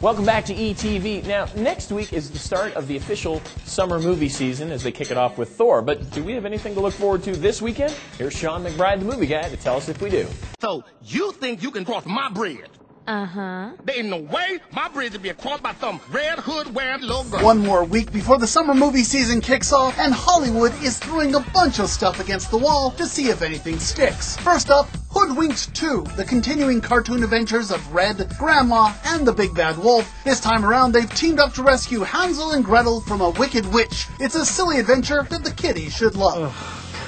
Welcome back to ETV. Now, next week is the start of the official summer movie season as they kick it off with Thor. But do we have anything to look forward to this weekend? Here's Sean McBride, the movie guy, to tell us if we do. So, you think you can cross my bridge? Uh-huh. There ain't no way my bridge will be crossed by some red hood wearing little girl. One more week before the summer movie season kicks off, and Hollywood is throwing a bunch of stuff against the wall to see if anything sticks. First up, Hoodwinked 2, the continuing cartoon adventures of Red, Grandma, and the Big Bad Wolf. This time around, they've teamed up to rescue Hansel and Gretel from a wicked witch. It's a silly adventure that the kiddies should love.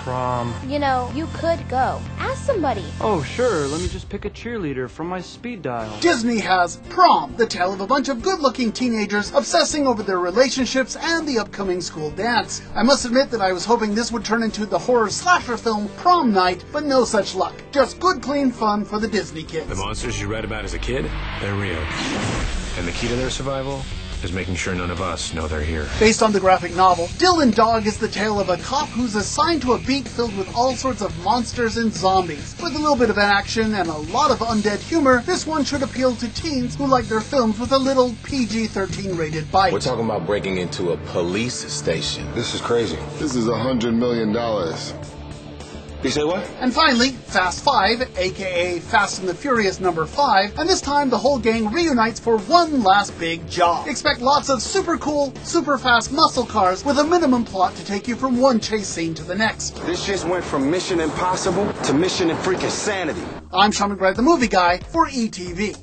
Prom. You know, you could go. Ask somebody. Oh, sure. Let me just pick a cheerleader from my speed dial. Disney has Prom, the tale of a bunch of good-looking teenagers obsessing over their relationships and the upcoming school dance. I must admit that I was hoping this would turn into the horror slasher film Prom Night, but no such luck. Just good, clean fun for the Disney kids. The monsters you read about as a kid, they're real. And the key to their survival is making sure none of us know they're here. Based on the graphic novel, Dylan Dog is the tale of a cop who's assigned to a beat filled with all sorts of monsters and zombies. With a little bit of action and a lot of undead humor, this one should appeal to teens who like their films with a little PG-13 rated bite. We're talking about breaking into a police station. This is crazy. This is $100 million. You say what? And finally, Fast 5, aka Fast and the Furious number 5, and this time the whole gang reunites for one last big job. Expect lots of super cool, super fast muscle cars with a minimum plot to take you from one chase scene to the next. This just went from Mission Impossible to Mission and freaking Sanity. I'm Sean McBride, the movie guy, for ETV.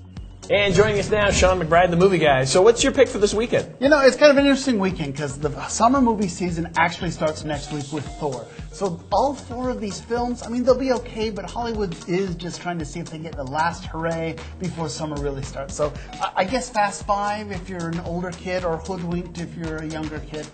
And joining us now, Sean McBride, the movie guy. So what's your pick for this weekend? You know, it's kind of an interesting weekend because the summer movie season actually starts next week with Thor. So all four of these films, I mean, they'll be okay, but Hollywood is just trying to see if they get the last hooray before summer really starts. So I guess Fast 5 if you're an older kid, or Hoodwinked if you're a younger kid.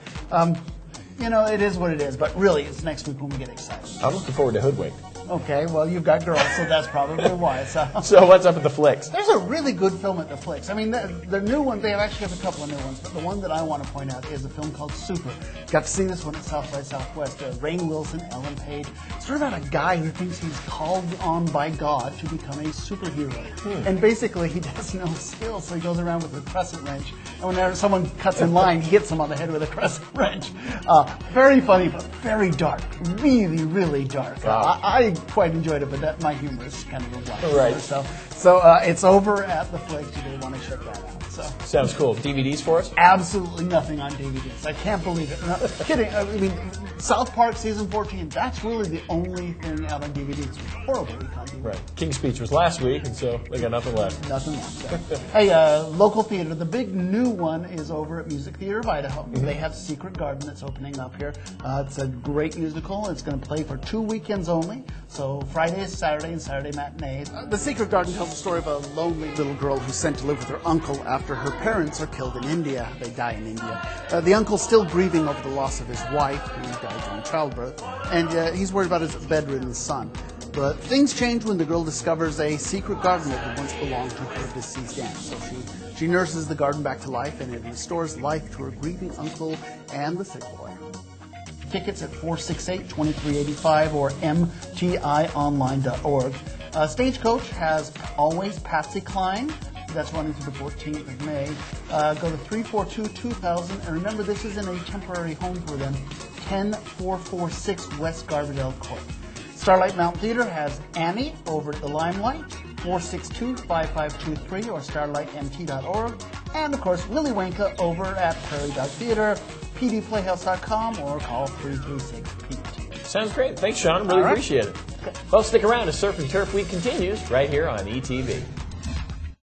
You know, it is what it is, but really it's next week when we get excited. I'm looking forward to Hoodwinked. Okay, well, you've got girls, so that's probably why. So what's up at the Flicks? There's a really good film at the Flicks. I mean, the new one, they actually have a couple of new ones, but the one that I want to point out is a film called Super. Got to see this one at South by Southwest. Rainn Wilson, Ellen Page. It's sort of about a guy who thinks he's called on by God to become a superhero. And basically, he has no skills, so he goes around with a crescent wrench. And whenever someone cuts in line, he hits them on the head with a crescent wrench. Very funny, but very dark. Really, really dark. Wow. I quite enjoyed it, but my humor is kind of a black humor. Right. So it's over at the Flicks. You really want to check that out. So Sounds cool. DVDs for us? absolutely nothing on DVDs. I can't believe it. No, kidding. I mean, South Park season 14. That's really the only thing out on DVD. It's horrible week on DVD. Right. King's Speech was last week, and so they got nothing left. Nothing left. Hey, local theater. The big new one is over at Music Theater of Idaho. They have Secret Garden that's opening up here. It's a great musical. It's going to play for 2 weekends only. So Friday, Saturday, and Saturday matinees. The Secret Garden tells the story of a lonely little girl who's sent to live with her uncle after her parents are killed in India. They die in India. The uncle's still grieving over the loss of his wife, who died during childbirth, and he's worried about his bedridden son. But things change when the girl discovers a secret garden that once belonged to her deceased aunt. So she nurses the garden back to life, and it restores life to her grieving uncle and the sick boy. Tickets at 468-2385 or mtionline.org. Stagecoach has Always Patsy Cline. That's running through the 14th of May. Go to 342-2000, and remember, this is in a temporary home for them, 10446 West Garberdale Court. Starlight Mountain Theater has Annie over at the Limelight, 462-5523 or starlightmt.org. And, of course, Willy Wonka over at Prairie Dog Theater, pdplayhouse.com, or call 336-PT. Sounds great. Thanks, Sean. Really appreciate it. Well, stick around as Surf and Turf Week continues right here on ETV.